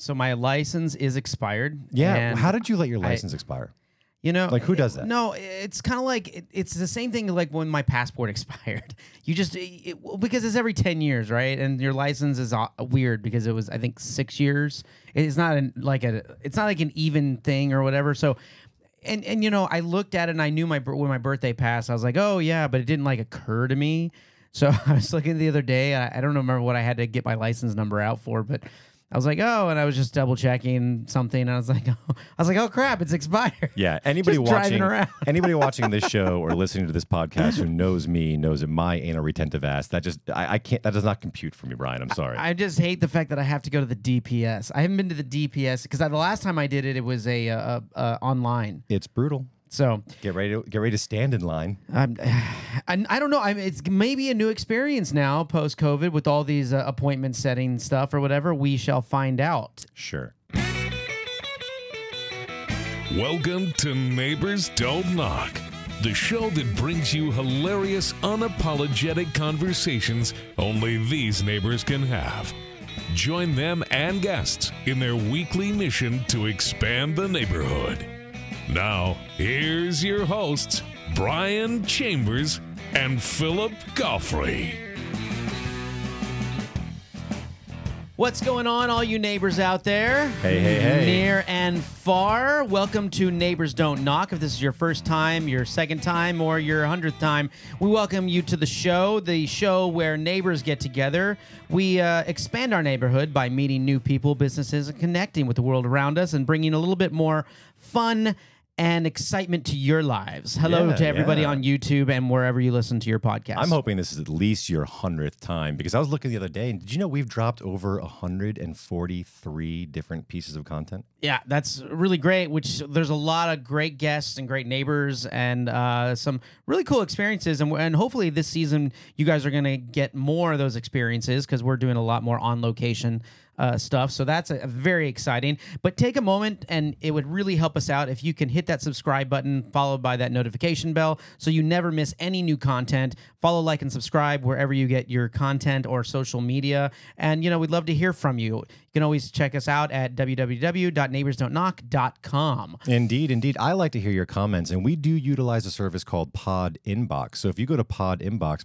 So my license is expired. Yeah. and How did you let your license expire? You know, like who does that? No, it's kind of like it's the same thing like when my passport expired. You just because it's every 10 years, right? And your license is weird because it was I think 6 years. It's not like an even thing or whatever. So and you know, I looked at it and I knew when my birthday passed, I was like, "Oh yeah," but it didn't like occur to me. So I was looking the other day, I don't remember what I had to get my license number out for, but I was like, oh, and I was just double checking something, and I was like, oh crap, it's expired. Yeah, anybody watching this show or listening to this podcast who knows me knows that my anal retentive ass that does not compute for me, Brian. I'm sorry. I just hate the fact that I have to go to the DPS. I haven't been to the DPS because the last time I did it, it was a online. It's brutal. So get ready to stand in line. I don't know. It's maybe a new experience now post COVID with all these appointment setting stuff or whatever. We shall find out. Sure. Welcome to Neighbors Don't Knock, the show that brings you hilarious, unapologetic conversations only these neighbors can have. Join them and guests in their weekly mission to expand the neighborhood. Now, here's your hosts, Brian Chambers and Philip Goffrey. What's going on, all you neighbors out there? Hey. Near and far. Welcome to Neighbors Don't Knock. If this is your first time, your second time, or your 100th time, we welcome you to the show where neighbors get together. We expand our neighborhood by meeting new people, businesses, and connecting with the world around us and bringing a little bit more fun and excitement to your lives. Hello to everybody on YouTube and wherever you listen to your podcast. I'm hoping this is at least your 100th time because I was looking the other day and did you know we've dropped over 143 different pieces of content? Yeah, that's really great, which there's a lot of great guests and great neighbors and some really cool experiences. And hopefully this season you guys are going to get more of those experiences because we're doing a lot more on location stuff. So that's a very exciting. But take a moment, and it would really help us out if you can hit that subscribe button followed by that notification bell so you never miss any new content. Follow, like, and subscribe wherever you get your content or social media. And, you know, we'd love to hear from you. You can always check us out at www.neighborsdon'tknock.com. Indeed. I like to hear your comments, and we do utilize a service called Pod Inbox. So if you go to Pod Inbox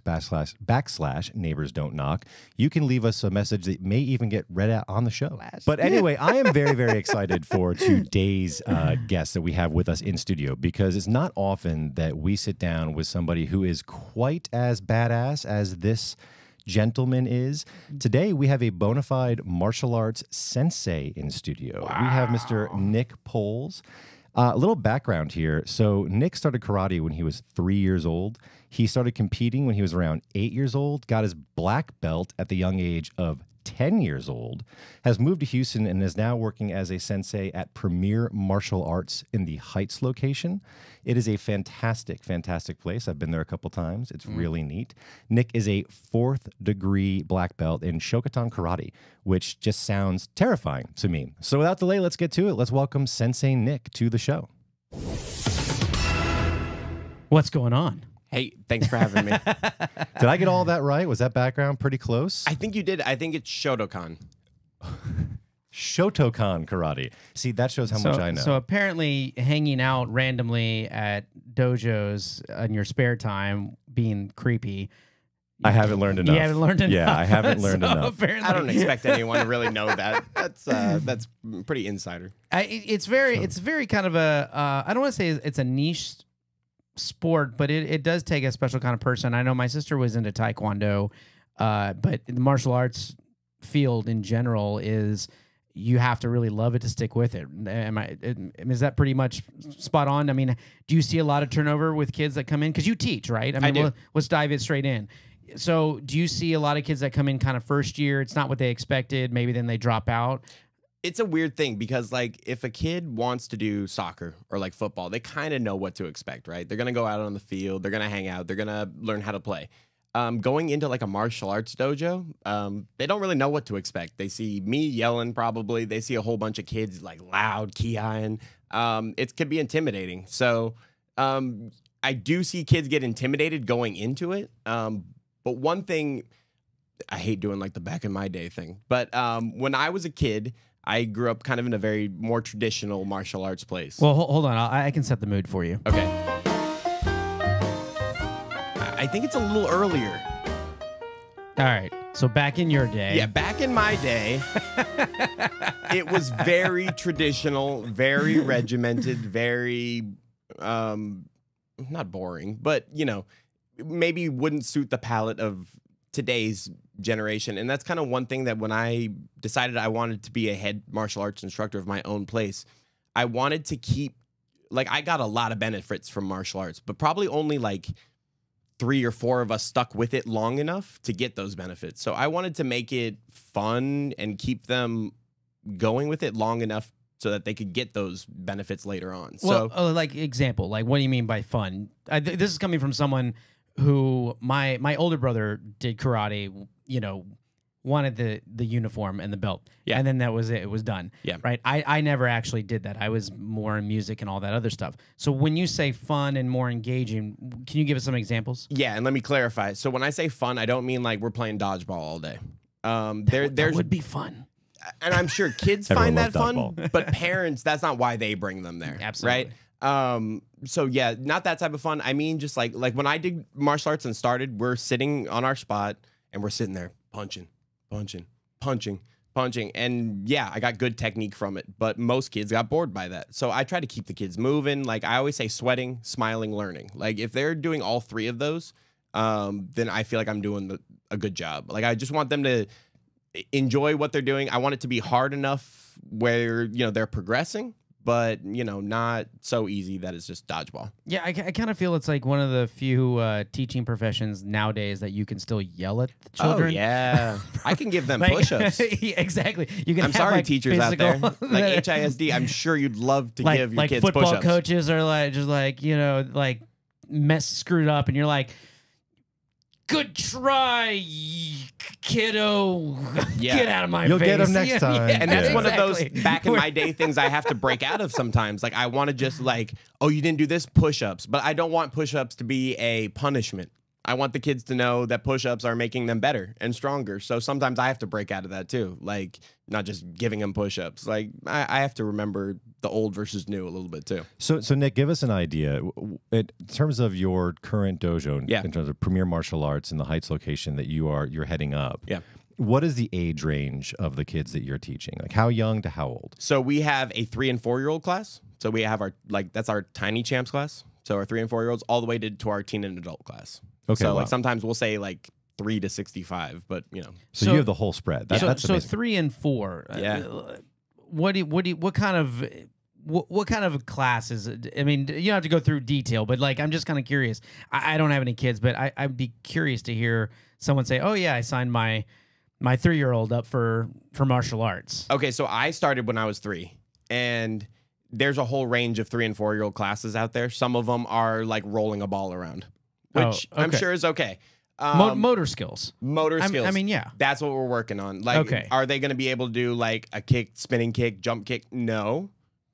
/ Neighbors Don't Knock, you can leave us a message that may even get read out on the show. But anyway, I am very, very excited for today's guest that we have with us in studio because it's not often that we sit down with somebody who is quite as badass as this gentleman is. Today, we have a bona fide martial arts sensei in studio. Wow. We have Mr. Nick Poehls. A little background here. So Nick started karate when he was 3 years old. He started competing when he was around 8 years old, got his black belt at the young age of 10 years old, has moved to Houston and is now working as a sensei at Premier Martial Arts in the Heights location. It is a fantastic, fantastic place. I've been there a couple times. It's really neat. Nick is a 4th degree black belt in Shokotan Karate, which just sounds terrifying to me. So without delay, let's get to it. Let's welcome Sensei Nick to the show. What's going on? Hey, thanks for having me. Did I get all that right? Was that background pretty close? I think you did. I think it's Shotokan. Shotokan Karate. See, that shows how much I know. So apparently hanging out randomly at dojos in your spare time being creepy. I haven't learned enough. You haven't learned enough. Yeah, I haven't learned enough. Apparently. I don't expect anyone to really know that. That's pretty insider. It's very kind of a, I don't want to say it's a niche sport, but it does take a special kind of person. I know my sister was into Taekwondo, but the martial arts field in general is you have to really love it to stick with it. Is that pretty much spot on? I mean, do you see a lot of turnover with kids that come in? Because you teach, right? I mean, let's dive it straight in. So do you see a lot of kids that come in kind of first year, it's not what they expected, maybe then they drop out? It's a weird thing because, like, if a kid wants to do soccer or, like, football, they kind of know what to expect, right? They're going to go out on the field. They're going to hang out. They're going to learn how to play. Going into, like, a martial arts dojo, they don't really know what to expect. They see me yelling probably. They see a whole bunch of kids, like, loud, ki-eyeing. It could be intimidating. So I do see kids get intimidated going into it. But one thing, I hate doing, like, the back in my day thing. But when I was a kid, I grew up kind of in a very more traditional martial arts place. Well, hold on. I can set the mood for you. Okay. I think it's a little earlier. All right. So back in your day. Yeah, back in my day, it was very traditional, very regimented, very not boring, but maybe wouldn't suit the palate of today's generation. And that's kind of one thing that when I decided I wanted to be a head martial arts instructor of my own place, I wanted to keep, I got a lot of benefits from martial arts, but probably only 3 or 4 of us stuck with it long enough to get those benefits. So I wanted to make it fun and keep them going with it long enough so that they could get those benefits later on. Well, example, what do you mean by fun? This is coming from someone who my older brother did karate, wanted the uniform and the belt. Yeah. And then that was it. It was done. Yeah. Right. I never actually did that. I was more in music and all that other stuff. So when you say fun and more engaging, can you give us some examples? Yeah, and let me clarify. So when I say fun, I don't mean we're playing dodgeball all day. That would be fun. And I'm sure kids Everyone find that loves fun, dodgeball. but parents, that's not why they bring them there. Absolutely. Right? So yeah, not that type of fun. I mean, just like when I did martial arts and started, we're sitting on our spot and we're sitting there punching. And yeah, I got good technique from it, but most kids got bored by that. So I try to keep the kids moving. I always say sweating, smiling, learning. If they're doing all 3 of those, then I feel like I'm doing a good job. I just want them to enjoy what they're doing. I want it to be hard enough where, they're progressing, but, not so easy that it's just dodgeball. Yeah, I kind of feel it's one of the few teaching professions nowadays that you can still yell at the children. Oh, yeah. I can give them push-ups. Yeah, exactly. You can. I'm sorry, teachers out there. HISD, I'm sure you'd love to give your kids football push-ups. coaches are screwed up, and you're like, good try, kiddo. Yeah. Get out of my You'll face. get them next time. And that's one of those exactly. back in my day things I have to break out of sometimes. I want to just oh, you didn't do this, push-ups. But I don't want push-ups to be a punishment. I want the kids to know that push-ups are making them better and stronger. So sometimes I have to break out of that too. Not just giving them push-ups. I have to remember the old versus new a little bit too. So Nick, give us an idea in terms of your current dojo, Yeah. in terms of Premier Martial Arts in the Heights location that you're heading up. Yeah. What is the age range of the kids that you're teaching? How young to how old? So we have a 3 and 4-year-old class. So we have our that's our tiny champs class. So our 3 and 4-year-olds all the way to our teen and adult class. Okay. So wow. sometimes we'll say 3 to 65, but So you have the whole spread. That's so amazing. 3 and 4. Yeah. What kind of classes? I mean, you don't have to go through detail, but I'm just kind of curious. I don't have any kids, but I'd be curious to hear someone say, "Oh yeah, I signed my 3-year-old up for martial arts." Okay, so I started when I was 3, and there's a whole range of 3 and 4-year-old classes out there. Some of them are rolling a ball around, which I'm sure is okay. Motor skills. Motor skills. I mean, yeah. That's what we're working on. Okay. Are they going to be able to do a kick, spinning kick, jump kick? No.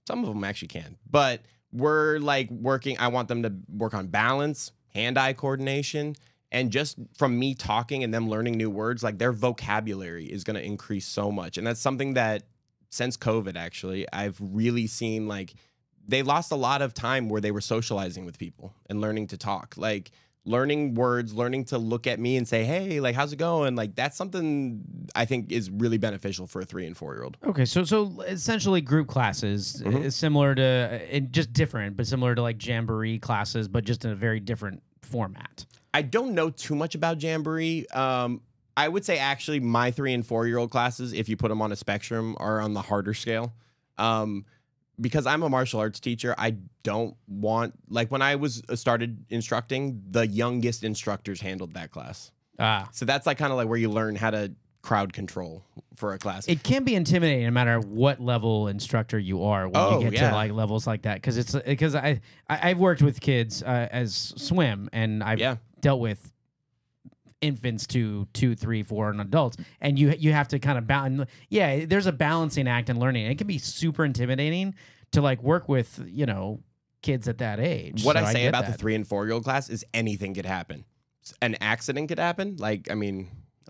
Some of them actually can. But we're working. I want them to work on balance, hand-eye coordination, and just from me talking and them learning new words, their vocabulary is going to increase so much. And that's something that since COVID, actually, I've really seen they lost a lot of time where they were socializing with people and learning to talk. Learning words, learning to look at me and say, hey, how's it going? That's something I think is really beneficial for a 3 and 4-year-old. Okay, so essentially group classes is similar to, just different, but similar to Jamboree classes, but just in a very different format. I don't know too much about Jamboree. I would say actually my 3 and 4-year-old classes, if you put them on a spectrum, are on the harder scale. Because I'm a martial arts teacher, I don't want, when I started instructing, the youngest instructors handled that class. So that's kind of where you learn how to crowd control for a class. It can be intimidating no matter what level instructor you are when you get to levels like that. Because I've worked with kids as swim, and I've dealt with infants to 2, 3, 4 and adults, and you have to kind of balance. Yeah, there's a balancing act in learning. It can be super intimidating to work with kids at that age. What I say about the 3 and 4-year-old class is anything could happen. An accident could happen.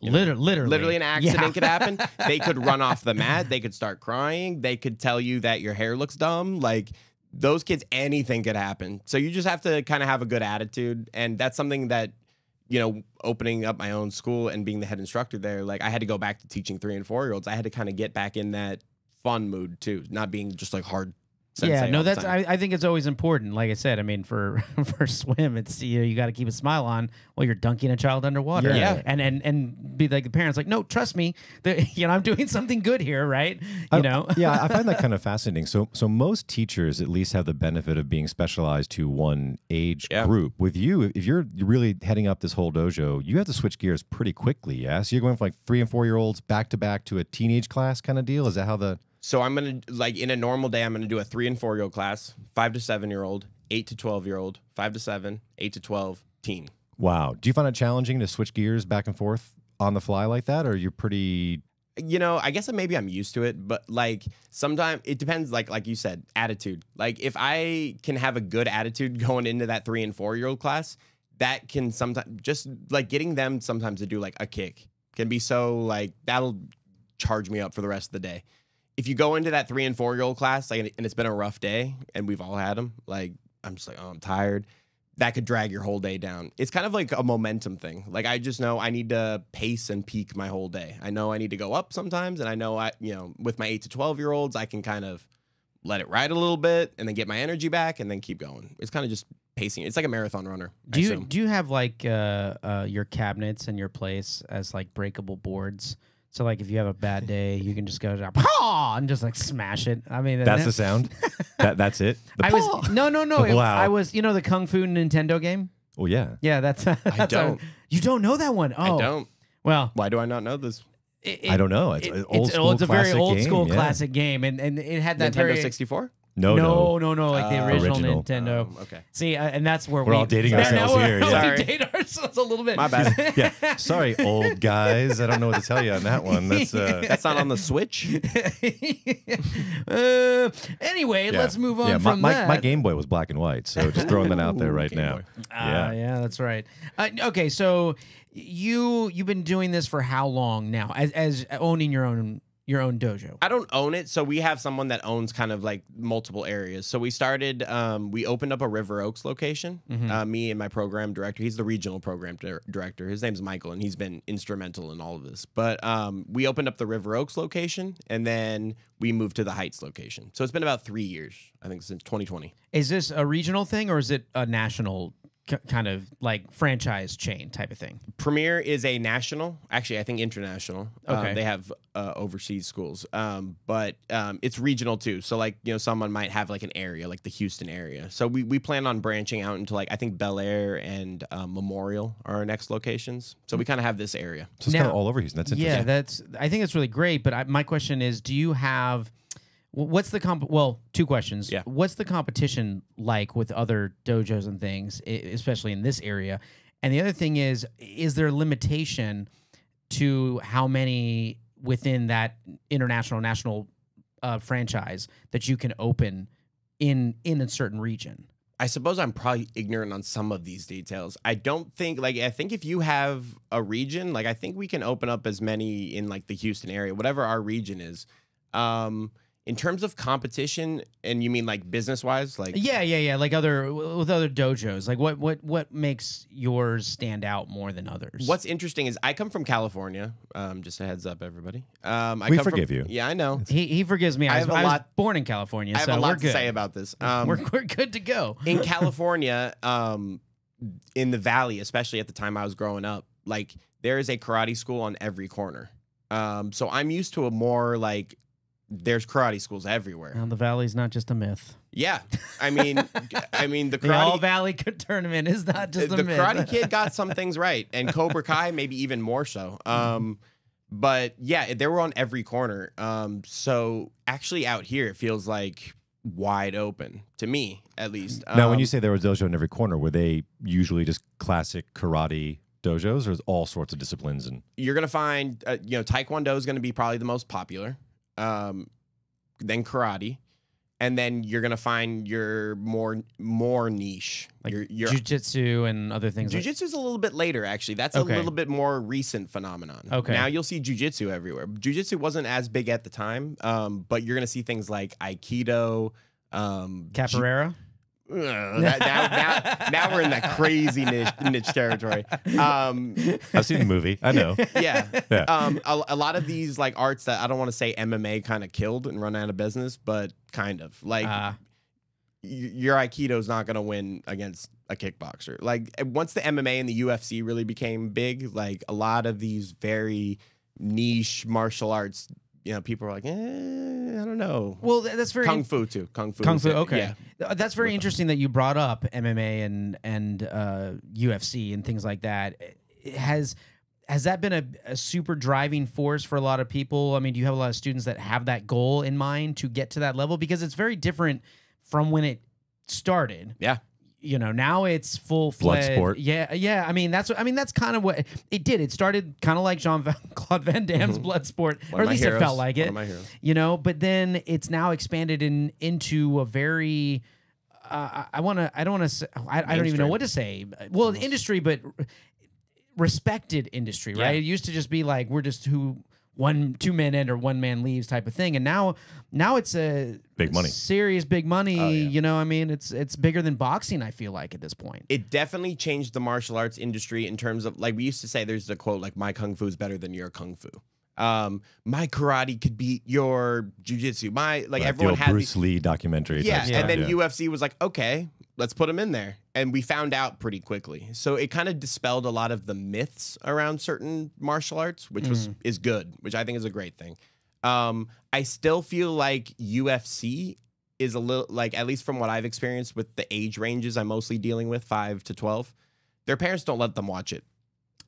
Literally an accident Yeah. could happen. They could run off the mat. They could start crying. They could tell you that your hair looks dumb. Like those kids, anything could happen. So you just have to kind of have a good attitude. And that's something that, you know, opening up my own school and being the head instructor there, like I had to go back to teaching 3 and 4-year-olds. I had to kind of get back in that fun mood too, not being just like hard. Sensei No, all the that's time. I think it's always important. Like I said, I mean, for for swim, it's you got to keep a smile on while you're dunking a child underwater. Yeah. and be like the parents, like, no, trust me, I'm doing something good here, right? You know. Yeah, I find that kind of fascinating. So most teachers at least have the benefit of being specialized to one age group. With you, if you're really heading up this whole dojo, you have to switch gears pretty quickly. Yeah, so you're going from like 3 and 4-year-olds back to back to a teenage class kind of deal. Is that how the So I'm going to, like, in a normal day, I'm going to do a 3 and 4-year-old class, 5 to 7-year-old, 8 to 12-year-old, 5 to 7, 8 to 12, teen. Wow. Do you find it challenging to switch gears back and forth on the fly like that, or you're pretty? You know, I guess maybe I'm used to it, but like sometimes it depends, like you said, attitude. Like if I can have a good attitude going into that 3 and 4-year-old class, that can sometimes just like getting them sometimes to do like a kick can be so like that'll charge me up for the rest of the day. If you go into that 3 and 4-year-old class, like, and it's been a rough day, and we've all had them, like, I'm just like, oh, I'm tired. That could drag your whole day down. It's kind of like a momentum thing. Like, I just know I need to pace and peak my whole day. I know I need to go up sometimes, and I know with my 8 to 12-year-olds, I can kind of let it ride a little bit, and then get my energy back, and then keep going. It's kind of just pacing. It's like a marathon runner. Do you have like your cabinets in your place as like breakable boards? So like if you have a bad day, you can just go down and just like smash it. I mean, That's the sound. That's it. I was no. Wow. I was the Kung Fu Nintendo game. Oh yeah. Yeah, that's don't. You don't know that one? Oh, I don't. Well, Why do I not know this? I don't know. It's an old school it's a very classic old game, school yeah. classic game, and it had that Nintendo very 64? no, like the original Original. Nintendo. Okay. See, and that's where We're all dating ourselves here, yeah. We date ourselves a little bit. My bad. Yeah. Sorry, old guys. I don't know what to tell you on that one. That's That's not on the Switch? Anyway, yeah. let's move on Yeah, from my, that. My Game Boy was black and white, so just throwing that out there right Game now. Boy. Yeah, that's right. Okay, so you've been doing this for how long now? As owning your own dojo? I don't own it, so we have someone that owns kind of like multiple areas. So we started, we opened up a River Oaks location. Me and my program director, he's the regional program director. His name's Michael, and he's been instrumental in all of this. But we opened up the River Oaks location, and then we moved to the Heights location. So it's been about 3 years, I think, since 2020. Is this a regional thing or is it a national kind of like franchise chain type of thing? Premier is a national, actually, I think international. Okay. They have overseas schools, but it's regional too. So like, someone might have like an area, like the Houston area. So we plan on branching out into like, I think Bel Air and Memorial are our next locations. So we kind of have this area. So it's kind of all over Houston. That's interesting. Yeah, I think that's really great. But my question is, do you have what's the well, two questions. Yeah. What's the competition like with other dojos and things, especially in this area? And the other thing is there a limitation to how many within that national franchise that you can open in a certain region? I suppose I'm probably ignorant on some of these details. I don't think, I think if you have a region, I think we can open up as many in the Houston area, whatever our region is. In terms of competition, and you mean business wise, yeah, like with other dojos, what makes yours stand out more than others? What's interesting is I come from California. Just a heads up, everybody. We forgive you. Yeah, I know. He forgives me. I was born in California, I have so a lot we're good. to say about this. We're good to go. In California, in the Valley, especially at the time I was growing up, there is a karate school on every corner. So I'm used to a more there's karate schools everywhere. Well, the Valley's not just a myth. Yeah, I mean the The karate All Valley tournament is not just a the myth. Karate Kid got some things right, and Cobra Kai maybe even more so. But yeah, they were on every corner. So actually out here, it feels wide open to me, at least. Now, when you say there was dojo in every corner, were they usually just classic karate dojos, or is all sorts of disciplines? And you're gonna find, Taekwondo is gonna be probably the most popular. Then karate, and then you're gonna find your more niche, Like your jujitsu and other things. Jiu-jitsu's a little bit later, actually. That's Okay. a little bit more recent phenomenon. Okay. Now you'll see jiu-jitsu everywhere. Jiu-jitsu wasn't as big at the time, but you're gonna see things like Aikido, Capoeira. now we're in that crazy niche territory. I've seen the movie. I know. Yeah. Yeah. A lot of these like arts that I don't want to say MMA kind of killed and run out of business, but kind of like your Aikido is not going to win against a kickboxer. Like once the MMA and the UFC really became big, like a lot of these very niche martial arts, you know, people are like, I don't know. Well, that's very Kung Fu too. Kung Fu. Okay, Yeah. that's very interesting that you brought up MMA and UFC and things like that. Has that been a super driving force for a lot of people? I mean, do you have a lot of students that have that goal in mind to get to that level? Because it's very different from when it started. Yeah. You know, now it's full-fledged. Blood sport. Yeah. I mean, that's kind of what it did. It started kind of like Jean-Claude Van Damme's blood sport, or at least it felt like it. One of my heroes. You know, but then it's now expanded into a very I don't want to say, I don't even know what to say. Well, industry, but respected industry, right? Yeah. It used to just be like we're just two men in or one man leaves type of thing, and now it's a Big money. serious big money. Oh, yeah. You know, I mean, it's bigger than boxing. I feel like at this point. It definitely changed the martial arts industry in terms of, like, we used to say there's the quote, like, my kung fu is better than your kung fu. My karate could beat your jujitsu. Everyone the had Bruce Lee documentary. yeah, type and stuff, then UFC was like, okay, let's put him in there, and we found out pretty quickly. So it kind of dispelled a lot of the myths around certain martial arts, which is good, which I think is a great thing. I still feel like UFC is a little, like, at least from what I've experienced with the age ranges I'm mostly dealing with, 5 to 12, their parents don't let them watch it.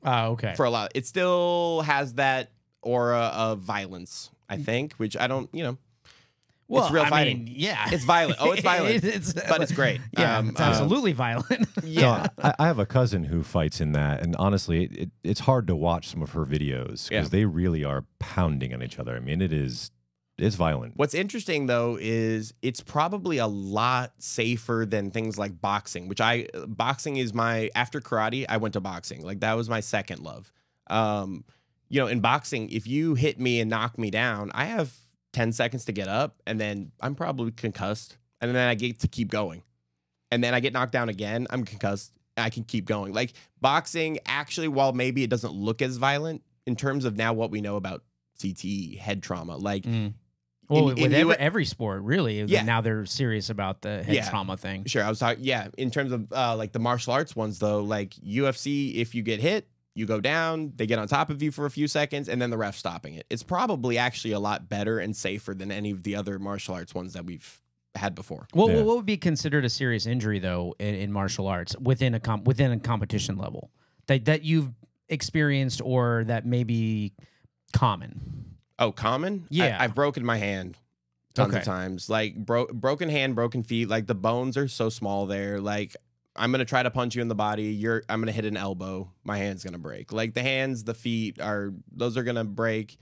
Okay. For a lot, it still has that aura of violence, I think, which I don't, Well, it's real I fighting. mean, yeah, It's violent. Oh, it's violent. but it's great. Yeah, it's absolutely violent. Yeah. No, I have a cousin who fights in that, and honestly, it's hard to watch some of her videos because Yeah. they really are pounding on each other. I mean, it's violent. What's interesting though is it's probably a lot safer than things like boxing, which boxing is after karate, I went to boxing. Like that was my second love. In boxing, if you hit me and knock me down, I have 10 seconds to get up, and then I'm probably concussed, and then I get to keep going. And then I get knocked down again, I'm concussed, and I can keep going. Like boxing, actually, while maybe it doesn't look as violent in terms of now what we know about CTE, head trauma, like Well, with every sport, really. Yeah. Now they're serious about the head Yeah. trauma thing. Sure, I was talking. Yeah, in terms of like the martial arts ones, though, like UFC, if you get hit, you go down. They get on top of you for a few seconds, and then the ref stopping it. It's probably actually a lot better and safer than any of the other martial arts ones that we've had before. What Yeah. would be considered a serious injury though in martial arts within a competition level that you've experienced or that may be common? Oh, common? Yeah. I've broken my hand tons Okay. of times. Like broken hand, broken feet. Like the bones are so small there. Like I'm gonna try to punch you in the body. I'm gonna hit an elbow. My hand's gonna break. Like the hands, the feet those are gonna break.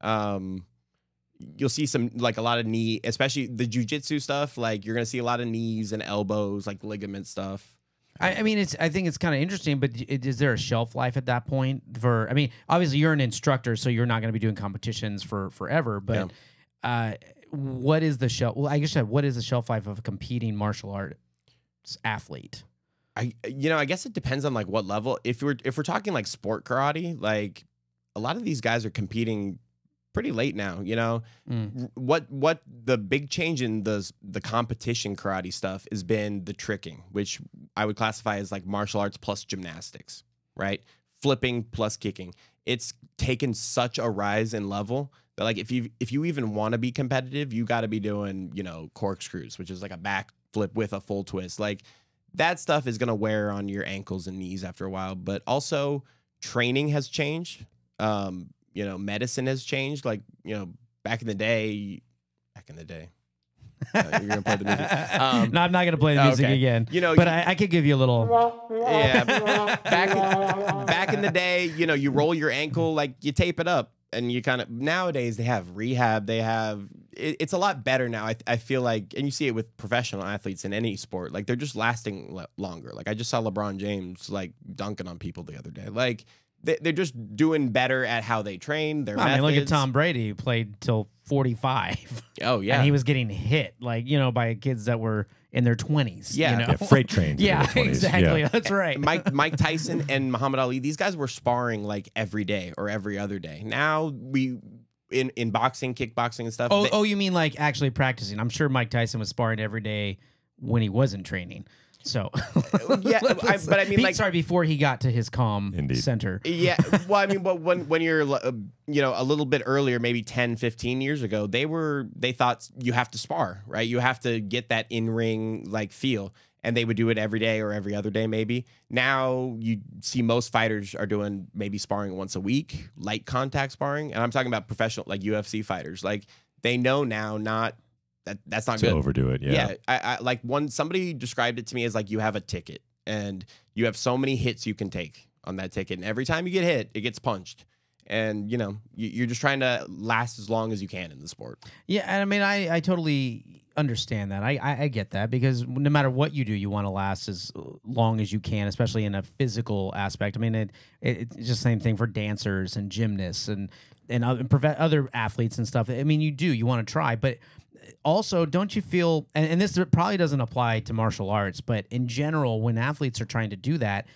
You'll see a lot of knee, especially the jujitsu stuff. Like you're gonna see a lot of knees and elbows, like ligament stuff. I mean, I think it's kind of interesting, but is there a shelf life at that point? I mean, obviously you're an instructor, so you're not going to be doing competitions for forever. But what is the shelf? Well, I guess what is the shelf life of a competing martial arts athlete? I guess it depends on like what level. If we're talking like sport karate, like a lot of these guys are competing pretty late now. What the big change in the competition karate stuff has been the tricking, which I would classify as like martial arts plus gymnastics, right? Flipping plus kicking. It's taken such a rise in level that like if you even want to be competitive, you got to be doing corkscrews, which is like a back flip with a full twist. Like that stuff is gonna wear on your ankles and knees after a while. But also training has changed. Medicine has changed. Like, back in the day. You're gonna play the music. No, I'm not going to play the music okay. again. But I could give you a little. Yeah. Back in the day, you roll your ankle, like you tape it up, and you kind of, nowadays they have rehab, they have it's a lot better now. I feel like, and you see it with professional athletes in any sport, like they're just lasting longer. Like I just saw LeBron James like dunking on people the other day. Like they're just doing better at how they train. Their methods. I mean, look at Tom Brady, who played till 45. Oh yeah, and he was getting hit like by kids that were in their 20s. Yeah, you know? Freight trains. Yeah, in their 20s. exactly. Yeah. That's right. Mike Tyson and Muhammad Ali, these guys were sparring like every day or every other day. Now in boxing, kickboxing and stuff. Oh, you mean like actually practicing? I'm sure Mike Tyson was sparring every day when he wasn't training. So yeah, but I mean, like, sorry, before he got to his center. Yeah, well, I mean, but when you're a little bit earlier, maybe 10, 15 years ago, they thought you have to spar, right? You have to get that in-ring like feel, and they would do it every day or every other day maybe. Now you see most fighters are doing maybe sparring once a week, light contact sparring, and I'm talking about professional like UFC fighters. Like they know now that's not to good. Overdo it. Yeah. I like somebody described it to me as like you have a ticket and you have so many hits you can take on that ticket, and every time you get hit, it gets punched. And you're just trying to last as long as you can in the sport. Yeah, and I mean, I totally understand that. I get that, because no matter what you do, you want to last as long as you can, especially in a physical aspect. I mean, it's just the same thing for dancers and gymnasts and other athletes and stuff. I mean, you want to try, but also, don't you feel, and this probably doesn't apply to martial arts, but in general, when athletes are trying to do that,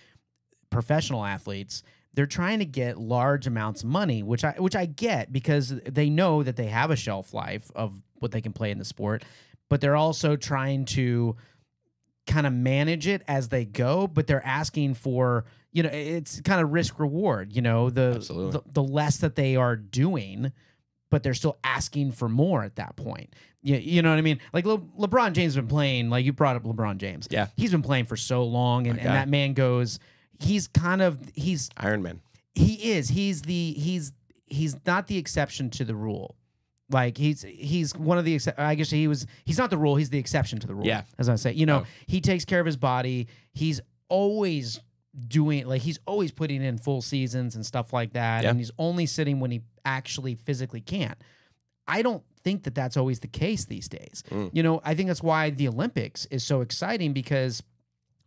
professional athletes, they're trying to get large amounts of money, which I get, because they know that they have a shelf life of what they can play in the sport, but they're also trying to kind of manage it as they go, but they're asking for, it's kind of risk reward, the less that they are doing, but they're still asking for more at that point. You know what I mean? Like LeBron James has been playing, like you brought up LeBron James. Yeah. He's been playing for so long, and that man goes, he's Iron Man. He is. He's not the exception to the rule. Like he's one of the, I guess he's not the rule, he's the exception to the rule. Yeah. As I say, he takes care of his body. He's always he's always putting in full seasons and stuff like that. Yeah. And he's only sitting when he actually physically can't. I don't think that that's always the case these days. I think that's why the Olympics is so exciting, because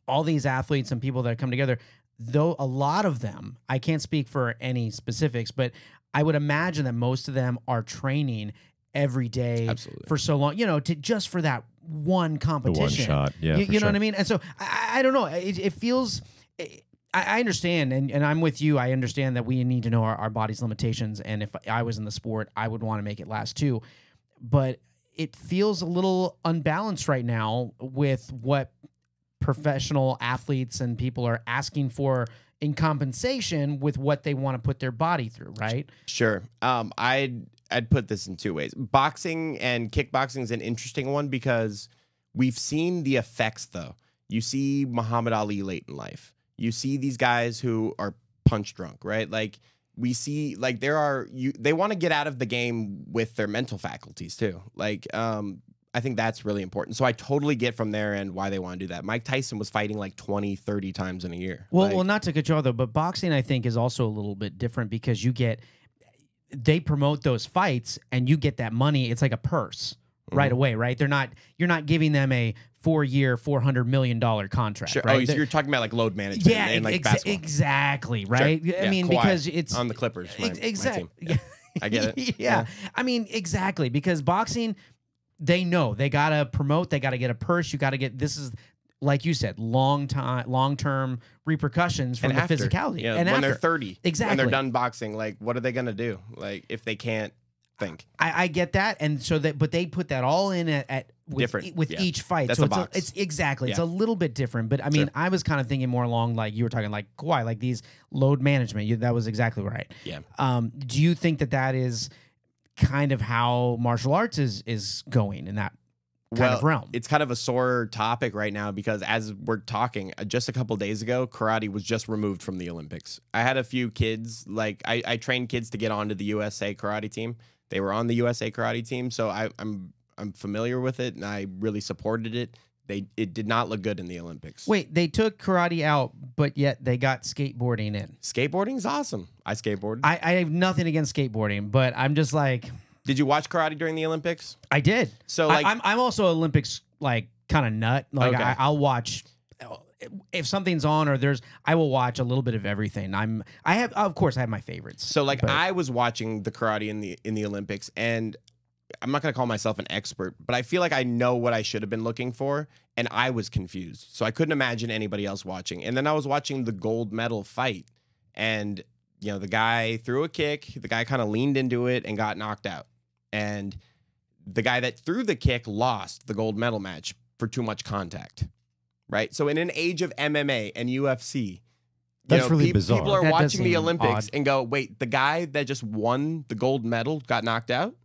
all these athletes and people that come together, though a lot of them, I can't speak for any specifics, but I would imagine that most of them are training every day for so long, just for that one competition. The one shot. Yeah. You know what I mean? And so I don't know. It feels, I understand, and I'm with you. I understand that we need to know our body's limitations. And if I was in the sport, I would want to make it last too. But it feels a little unbalanced right now with what professional athletes and people are asking for in compensation with what they want to put their body through, right? Sure. I'd put this in two ways. Boxing and kickboxing is an interesting one, because we've seen the effects, though. You see Muhammad Ali late in life. You see these guys who are punch drunk, right? Like we see, like they want to get out of the game with their mental faculties too. Like, I think that's really important. So I totally get from their end why they want to do that. Mike Tyson was fighting like 20, 30 times in a year. Well, not to cut you off though, but boxing I think is also a little bit different, because they promote those fights and you get that money. It's like a purse right away, right? You're not giving them a 4-year, $400 million contract. Sure. Right? Oh, you're talking about like load management. Yeah, and like basketball. Exactly, right? Sure. I mean, Kawhi because it's on the Clippers. Exactly. My team. Yeah. I get it. Yeah. I mean, exactly, because boxing, they know they gotta promote, they gotta get a purse. You gotta get, this is, like you said, long-term repercussions from the physicality. Yeah, and when after. they're 30, exactly, when they're done boxing, like what are they gonna do? Like if they can't think. I get that, and so but they put that all in with each fight. That's so a box. It's exactly, it's Yeah. a little bit different. But I mean, Sure. I was kind of thinking more along like you were talking, like Kawhi, like these load management. That was exactly right. Yeah. Do you think that is kind of how martial arts is going in that kind of realm? It's kind of a sore topic right now, because as we're talking, just a couple days ago, karate was just removed from the Olympics. I had a few kids, like I trained kids to get onto the USA karate team. They were on the USA karate team, so I'm familiar with it, and I really supported it. It did not look good in the Olympics. Wait, they took karate out, but yet they got skateboarding in. Skateboarding's awesome. I skateboard. I have nothing against skateboarding, but I'm just like, Did you watch karate during the Olympics? I did. So like, I'm also Olympics like kind of nut. Like Okay. I'll watch if something's on or I will watch a little bit of everything. Of course I have my favorites. so like but- I was watching the karate in the Olympics, and I'm not going to call myself an expert, but I feel like I know what I should have been looking for, and I was confused. So I couldn't imagine anybody else watching. And then I was watching the gold medal fight, and you know, the guy threw a kick, the guy kind of leaned into it and got knocked out. And the guy that threw the kick lost the gold medal match for too much contact. Right? So in an age of MMA and UFC, That's really bizarre. People are That does watching the seem Olympics odd. and go, "Wait, the guy that just won the gold medal got knocked out?"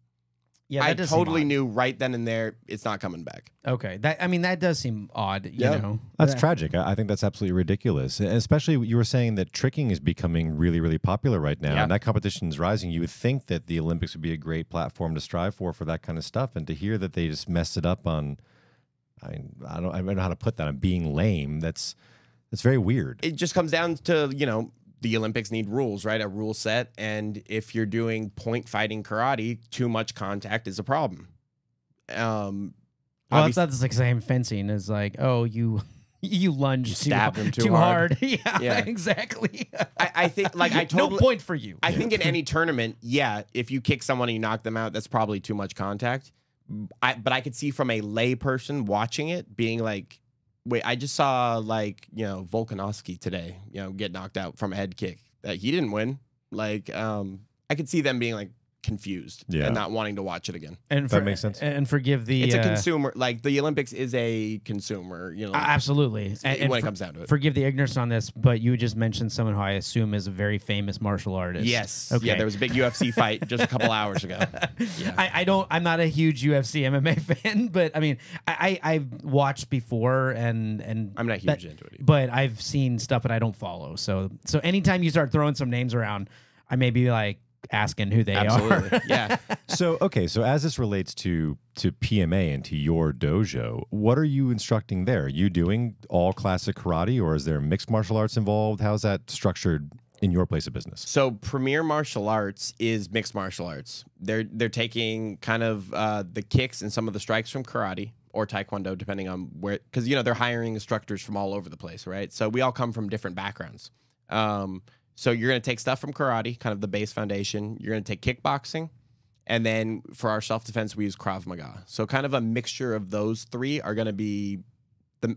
yeah, I that does seem totally odd. knew right then and there it's not coming back. Okay, that does seem odd. You Yeah. know, That's tragic. I think that's absolutely ridiculous. Especially you were saying that tricking is becoming really, really popular right now, Yeah. and that competition is rising. You would think that the Olympics would be a great platform to strive for that kind of stuff, and to hear that they just messed it up on, I don't know how to put that, on being lame. That's very weird. It just comes down to, you know, the Olympics need rules, right? A rule set. And if you're doing point fighting karate, too much contact is a problem. Well, Obvious- that's like same fencing is like, oh, you lunge You stabbed him too too hard. hard. yeah, Yeah. exactly. I think, like, I totally. no point for you. I think in any tournament, yeah, if you kick someone and you knock them out, that's probably too much contact. But I could see from a lay person watching it being like, wait, I just saw, like, you know, Volkanovski today, you know, get knocked out from a head kick. That he didn't win. Like, I could see them being like confused Yeah. and not wanting to watch it again. and That makes sense. And forgive the It's a consumer, like the Olympics is a consumer, you know, absolutely. And when it comes down to it. forgive the ignorance on this, but you just mentioned someone who I assume is a very famous martial artist. Yes. Okay. Yeah, there was a big UFC fight just a couple hours ago. Yeah. I'm not a huge UFC MMA fan, but I mean, I've watched before and I'm not huge into it either. but I've seen stuff that I don't follow. So anytime you start throwing some names around, I may be like asking who they Absolutely. are. Yeah. So as this relates to PMA and to your dojo, what are you instructing there? Are you doing all classic karate, or is there mixed martial arts involved? How's that structured in your place of business? So Premier Martial Arts is mixed martial arts. They're taking kind of the kicks and some of the strikes from karate or taekwondo, depending on where, because you know they're hiring instructors from all over the place, right? So we all come from different backgrounds. So you're going to take stuff from karate, kind of the base foundation. You're going to take kickboxing, and then for our self-defense, we use Krav Maga. So kind of a mixture of those three are going to be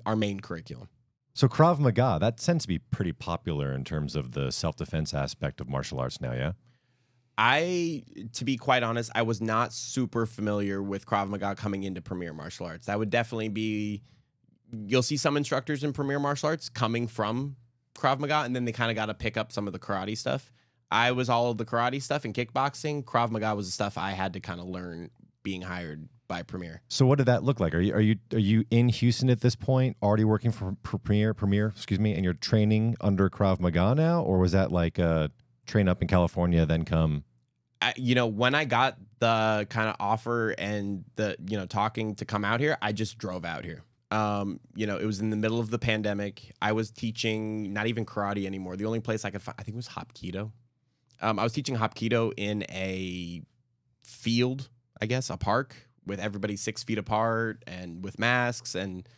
our main curriculum. So Krav Maga, that tends to be pretty popular in terms of the self-defense aspect of martial arts now, yeah? To be quite honest, I was not super familiar with Krav Maga coming into Premier Martial Arts. That would definitely be, you'll see some instructors in Premier Martial Arts coming from Krav Maga, and then they kind of got to pick up some of the karate stuff. I was all of the karate stuff and kickboxing. Krav Maga was the stuff I had to kind of learn being hired by Premier. So what did that look like? Are you in Houston at this point, already working for Premier, and you're training under Krav Maga now, or was that like train up in California, then come? You know, when I got the kind of offer and the, you know, talking to come out here, I just drove out here. You know, it was in the middle of the pandemic. I was teaching not even karate anymore. The only place I could find, I think it was Hapkido. I was teaching Hapkido in a field, I guess, a park with everybody 6 feet apart and with masks, and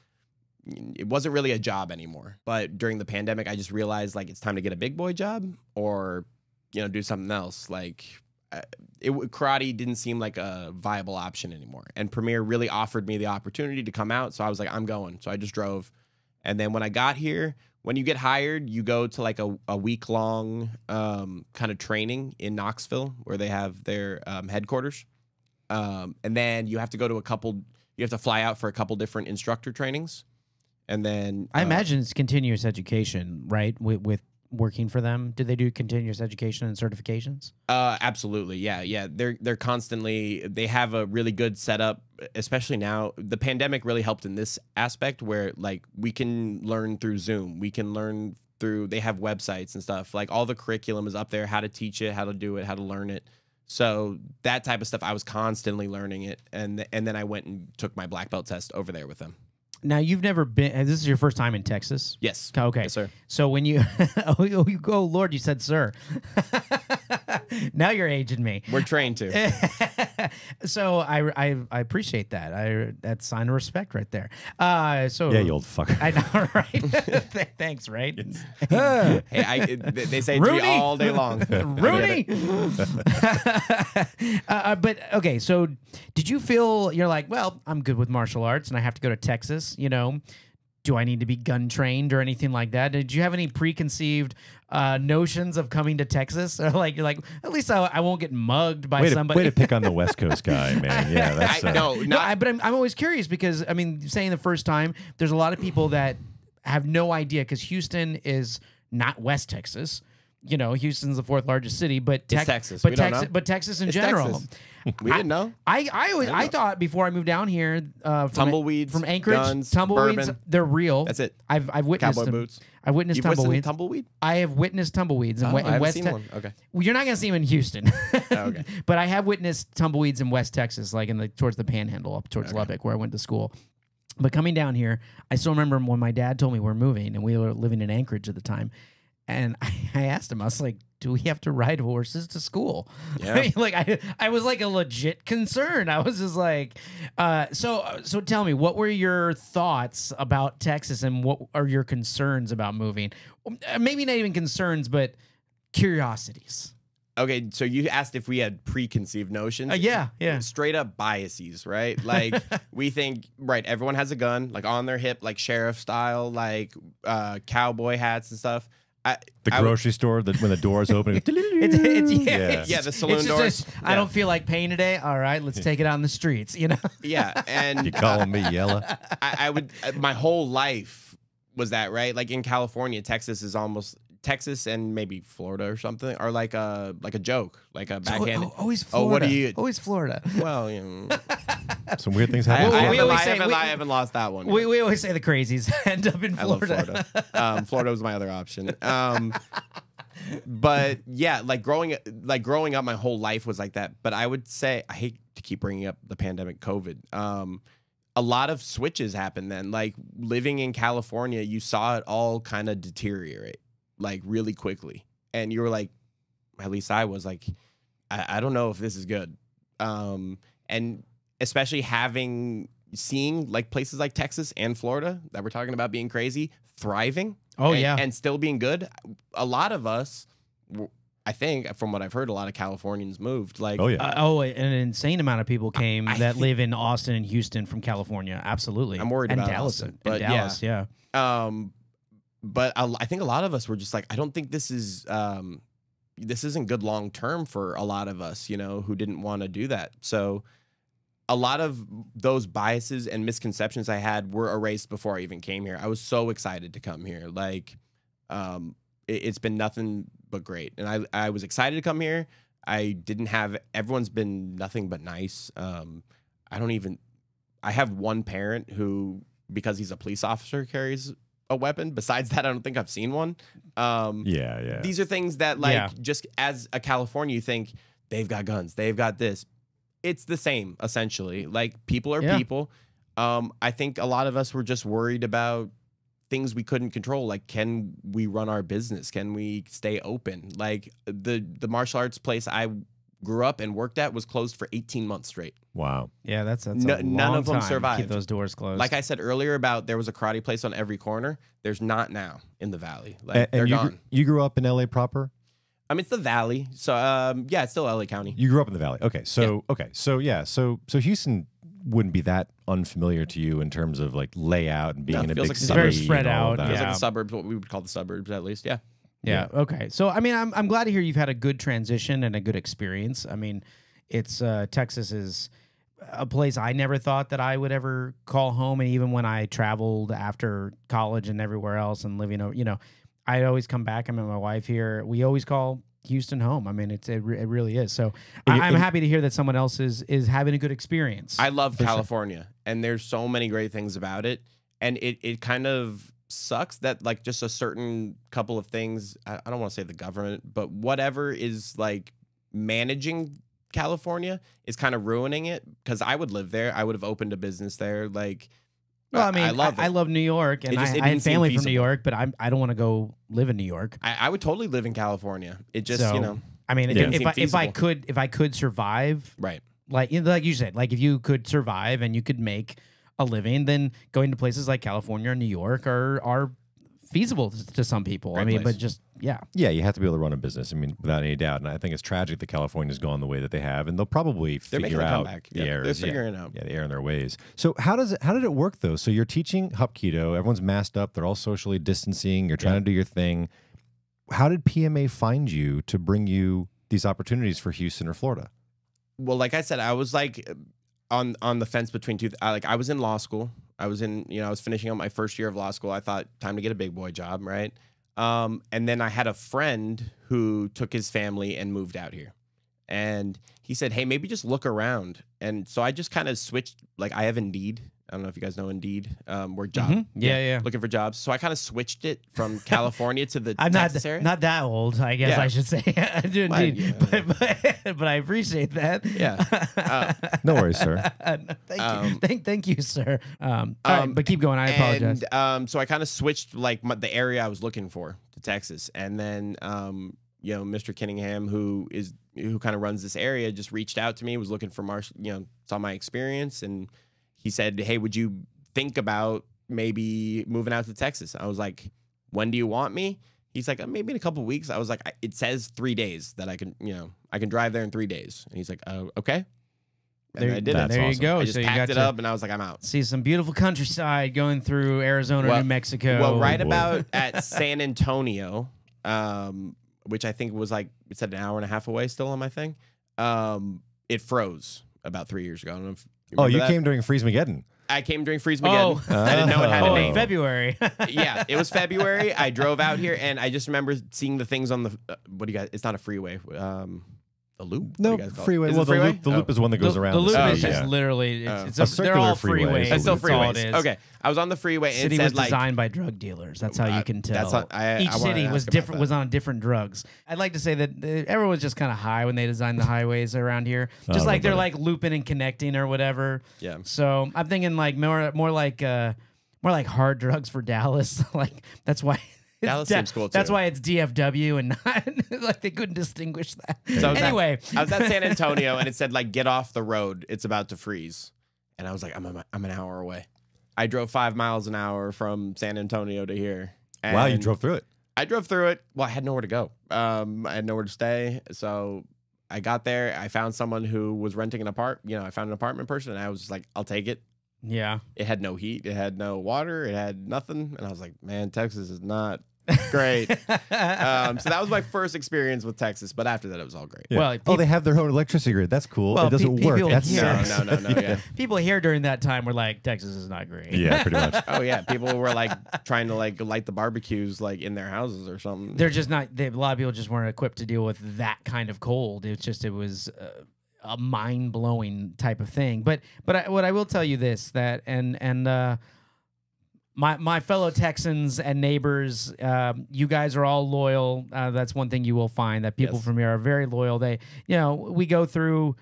it wasn't really a job anymore. But during the pandemic, I just realized like it's time to get a big boy job or, you know, do something else. Like karate didn't seem like a viable option anymore. And Premier really offered me the opportunity to come out. So I was like, I'm going. So I just drove. And then when I got here, when you get hired, you go to like a week-long kind of training in Knoxville where they have their headquarters. And then you have to go to you have to fly out for a couple different instructor trainings. And then I imagine it's continuous education, right? With working for them, do they do continuous education and certifications? Absolutely, yeah. They're constantly, they have a really good setup, especially now. The pandemic really helped in this aspect where like we can learn through Zoom, we can learn through. They have websites and stuff. Like all the curriculum is up there, how to teach it, how to do it, how to learn it. So that type of stuff, I was constantly learning it, and then I went and took my black belt test over there with them. Now, you've never been, this is your first time in Texas? Yes. Okay. Yes, sir. So when you, oh, Lord, you said sir. Now you're aging me. We're trained to. So I appreciate that. That's a sign of respect right there. So Yeah, you old fucker. I know, right? Thanks, right? Hey, they say it to me Rooney! all day long. Rooney. But okay, so did you feel you're like, well, I'm good with martial arts and I have to go to Texas, you know? Do I need to be gun trained or anything like that? Did you have any preconceived notions of coming to Texas? Or like you're like, at least I won't get mugged by somebody. Way to pick on the West Coast guy, man. Yeah, that's But I'm always curious because I mean, saying the first time, there's a lot of people that have no idea because Houston is not West Texas. You know, Houston's the fourth largest city, but Texas. But We don't Texas, know. but Texas in It's general. Texas. We didn't know. I thought before I moved down here, Tumbleweeds, from Anchorage, guns, tumbleweeds, bourbon. they're real. That's it. I've witnessed Cowboy them. boots. I've witnessed You've listened to tumbleweeds. tumbleweed? I have witnessed tumbleweeds in, I in haven't West seen Texas. one. Okay. Well, you're not gonna see them in Houston. Okay. But I have witnessed tumbleweeds in West Texas, like towards the Panhandle, up towards Lubbock, where I went to school. But coming down here, I still remember when my dad told me we're moving, and we were living in Anchorage at the time. And I asked him, I was like, do we have to ride horses to school? Yeah. Like I was like a legit concern. I was just like, so tell me, what were your thoughts about Texas and what are your concerns about moving? Maybe not even concerns, but curiosities. Okay, so you asked if we had preconceived notions. Yeah. Straight up biases, right? Like we think, right, everyone has a gun, like on their hip, like sheriff style, like cowboy hats and stuff. the grocery store when the doors open. Yeah, the saloon doors. I don't feel like paying today. All right, let's take it on the streets, you know? Yeah, and You calling me yellow? I would. My whole life was that, right? Like in California, Texas is almost Texas and maybe Florida or something, or like a joke, like a backhand. Always Florida. Oh, what do you? Always Florida. Well, you know, Some weird things I happen. haven't lost that one. We always say the crazies end up in I love Florida. Florida. Florida was my other option. But yeah, like growing up, my whole life was like that. But I would say I hate to keep bringing up the pandemic, COVID. A lot of switches happened then. Like living in California, you saw it all kind of deteriorate, like really quickly, and you were like, at least I was like, I don't know if this is good. And especially seeing like places like Texas and Florida that we're talking about being crazy, thriving. Oh, yeah. And still being good. A lot of us, I think, from what I've heard, a lot of Californians moved. Like, Oh yeah. An insane amount of people came that live in Austin and Houston from California. Absolutely. I'm worried and about Dallas, Austin, and but Dallas, yeah. But I think a lot of us were just like, I don't think this isn't good long term for a lot of us, you know, who didn't want to do that. So a lot of those biases and misconceptions I had were erased before I even came here. I was so excited to come here. Like, it's been nothing but great. And I was excited to come here. Everyone's been nothing but nice. I have one parent who, because he's a police officer, carries a weapon. Besides that, I don't think I've seen one. Yeah. These are things that, like, just as a California, you think they've got guns, they've got this. It's the same, essentially. Like, people are people. I think a lot of us were just worried about things we couldn't control. Like, can we run our business? Can we stay open? Like, the martial arts place I grew up and worked at was closed for 18 months straight. Wow. Yeah, that's a none long of them time to survived. keep those doors closed. Like I said earlier about there was a karate place on every corner. There's not now in the Valley. Like, they're gone. You grew up in LA proper? I mean, it's the Valley. So, yeah, it's still LA County. You grew up in the Valley. Okay. So Houston wouldn't be that unfamiliar to you in terms of like layout and being in a feels big like it's city. very spread and all out, of that. Feels yeah. like the suburbs, what we would call the suburbs, at least. Yeah. Yeah. Okay. So, I mean, I'm glad to hear you've had a good transition and a good experience. I mean, it's Texas is a place I never thought that I would ever call home. And even when I traveled after college and everywhere else and living, you know, I'd always come back. I met my wife here. We always call Houston home. I mean, it really is. So I'm happy to hear that someone else is having a good experience. I love California, and there's so many great things about it. And it kind of sucks that, like, just a certain couple of things, I don't want to say the government, but whatever is like managing California is kind of ruining it, because I would live there. I would have opened a business there. Like, well, I mean, I love New York, and It I didn't had seem family from New feasible. York, but I don't want to go live in New York. I would totally live in California. It just, So, you know. I mean, It didn't seem if I feasible. could survive, Right. like like you said, like if you could survive and you could make a living, then going to places like California or New York are feasible to some people. Great I mean, place. but just yeah. Yeah, you have to be able to run a business. I mean, without any doubt. And I think it's tragic that California's gone the way that they have, and they'll probably They're making figure a out comeback. the Yeah, errors. they're figuring it out. Yeah, the error in their ways. So how did it work though? So you're teaching Hapkido. Everyone's masked up. They're all socially distancing. You're trying to do your thing. How did PMA find you to bring you these opportunities for Houston or Florida? Well, like I said, I was like on the fence between two. I was in law school. I was I was finishing up my first year of law school. I thought time to get a big boy job, right? And then I had a friend who took his family and moved out here. And he said, hey, maybe just look around. And so I just kind of switched. Like I have Indeed. I don't know if you guys know Indeed. We're job. Yeah. Looking for jobs. So I kind of switched it from California to the I'm Texas area. not that old, I guess Yeah. I should say. I do indeed, but I appreciate that. Yeah. No worries, sir. Thank you, thank you, sir. All right, but keep going. I apologize. And so I kind of switched like the area I was looking for to Texas, and then Mr. Kinningham, who kind of runs this area, just reached out to me. Was looking for saw my experience, and he said, "Hey, would you think about maybe moving out to Texas?" I was like, "When do you want me?" He's like, "Maybe in a couple weeks." I was like, "It says 3 days that I can drive there in 3 days." And he's like, "Oh, okay." And I did it. There you go. I just So you packed got it to up, and I was like, "I'm out." see some beautiful countryside going through Arizona, New Mexico. Well, right boy. about at San Antonio, which I think was like, it said an hour and a half away still on my thing. It froze about 3 years ago. I don't know if you remember that. Came during Freeze-Mageddon. I came during Freeze-Mageddon. Oh. I didn't know it had a Oh, name. in February. Yeah, it was February. I drove out here, and I just remember seeing the things on the what do you guys? It's not a freeway. The loop. No, What do you guys call it? freeway. Is it Well, freeway? the loop is one that goes around The loop the is city. just literally it's A they're circular all freeway. freeways. It's still That's all it freeways. is. Okay, I was on the freeway and City it was said like designed by drug dealers. That's how you can tell. that's not- I Each wanna city was ask about different. that. Was on different drugs. I'd like to say that everyone was just kind of high when they designed the highways around here. Just like they're like looping and connecting or whatever. Yeah. So I'm thinking like more like hard drugs for Dallas. Like that's why. Dallas seems cool, That's too. why it's DFW and not like they couldn't distinguish that. So I was anyway, I was at San Antonio and it said like get off the road, it's about to freeze, and I was like I'm an hour away. I drove 5 miles an hour from San Antonio to here. Wow, you and drove through it. I drove through it. Well, I had nowhere to go. I had nowhere to stay, so I got there. I found someone who was renting an apartment. I found an apartment person, and I was just like, I'll take it. yeah. It had no heat. It had no water. It had nothing. And I was like, man, Texas is not great. So that was my first experience with Texas. But after that, it was all great. Yeah. Well, They have their own electricity grid. That's cool. Well, it doesn't people work. That here- No, sucks. no. Yeah. People here during that time were like, Texas is not great. Yeah, pretty much. Oh yeah, people were like trying to like light the barbecues like in their houses or something. They're just not. A lot of people just weren't equipped to deal with that kind of cold. It was a mind blowing type of thing. But what I will tell you this that my fellow Texans and neighbors, you guys are all loyal. That's one thing you will find that people Yes. from here are very loyal. They we go through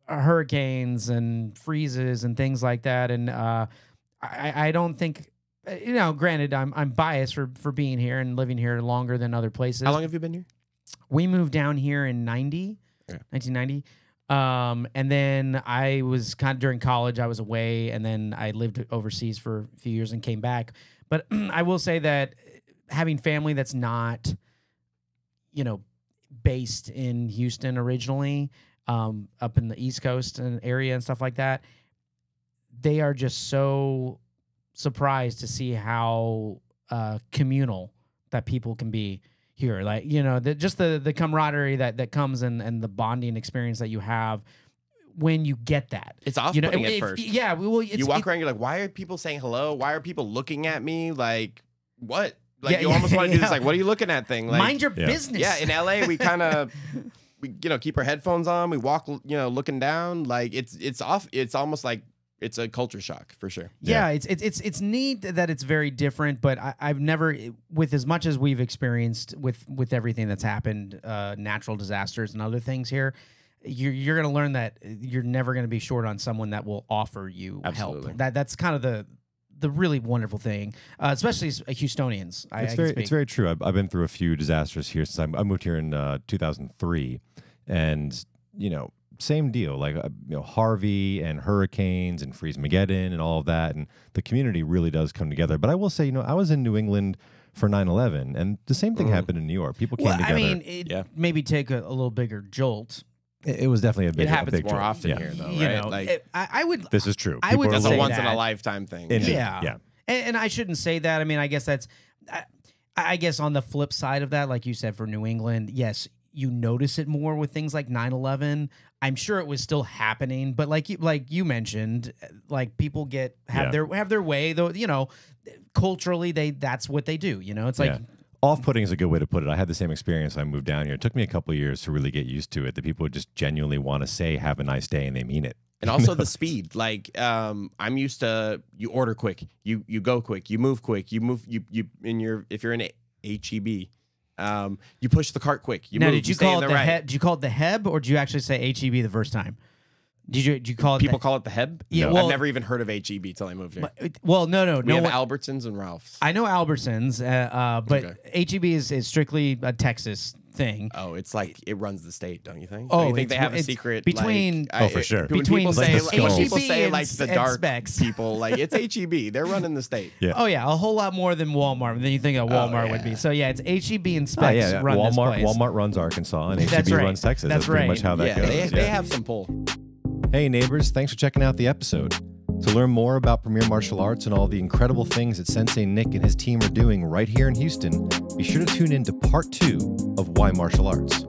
hurricanes and freezes and things like that, and I don't think. Granted, I'm biased for being here and living here longer than other places. How long have you been here? We moved down here in 1990. And then I was kind of during college, I was away, and then I lived overseas for a few years and came back. But I will say that having family that's not, based in Houston originally, up in the East Coast and area and stuff like that, they are just so surprised to see how communal that people can be here. Like, just the camaraderie that comes and the bonding experience that you have when you get that. It's off-putting at first. Yeah. Well, You walk around, you're like, why are people saying hello? Why are people looking at me? Like, what? Like, Yeah, you almost want to do this, yeah. like, what are you looking at thing? Like, mind your yeah. business. yeah, in LA, we kind of, keep our headphones on. We walk, looking down. Like, it's off. It's almost like it's a culture shock for sure. Yeah, it's neat that it's very different, but I've never, with as much as we've experienced with everything that's happened, natural disasters and other things here, you're going to learn that you're never going to be short on someone that will offer you Absolutely. help. That's kind of the really wonderful thing, especially as Houstonians. It's very true. I've been through a few disasters here since I moved here in 2003, and same deal. Like Harvey and hurricanes and Freeze-Mageddon and all of that, and the community really does come together. But I will say, I was in New England for 9/11, and the same thing happened in New York. People came together. I mean, it maybe take a little bigger jolt. It was definitely a big. It happens big more jolt. often here, though, right? Like I would. This is true. I would People are That's a say once in that. a lifetime thing. Indeed. Yeah. And I shouldn't say that. I mean, I guess that's. I guess on the flip side of that, like you said, for New England, yes, you notice it more with things like 9/11. I'm sure it was still happening, but like you mentioned, like people have their way, though. Culturally, that's what they do. It's like. Off-putting is a good way to put it. I had the same experience when I moved down here. It took me a couple of years to really get used to it. That people just genuinely want to say "Have a nice day" and they mean it. And also the speed. Like I'm used to you order quick, you go quick, you move quick, if you're in HEB, you push the cart quick. Now, did you call it Did you call it the HEB, or did you actually say HEB the first time? Did you call it? People call it the HEB? Yeah, no, well, I've never even heard of HEB till I moved here. Well, no. We have Albertsons and Ralph's. I know Albertsons, but HEB is strictly a Texas thing. Oh, it's like it runs the state, don't you think? Oh, don't you think they have a secret between? For sure. When between people say HEB like the dark specs. people, like it's HEB. They're running the state. Yeah. Oh yeah, a whole lot more than Walmart than you think a Walmart would be. So yeah, it's HEB and specs run this place. Walmart runs Arkansas and That's HEB right. runs Texas. That's pretty right. much how that goes. They have some pull. Hey neighbors, thanks for checking out the episode. To learn more about Premier Martial Arts and all the incredible things that Sensei Nick and his team are doing right here in Houston, be sure to tune in to part 2 of Why Martial Arts.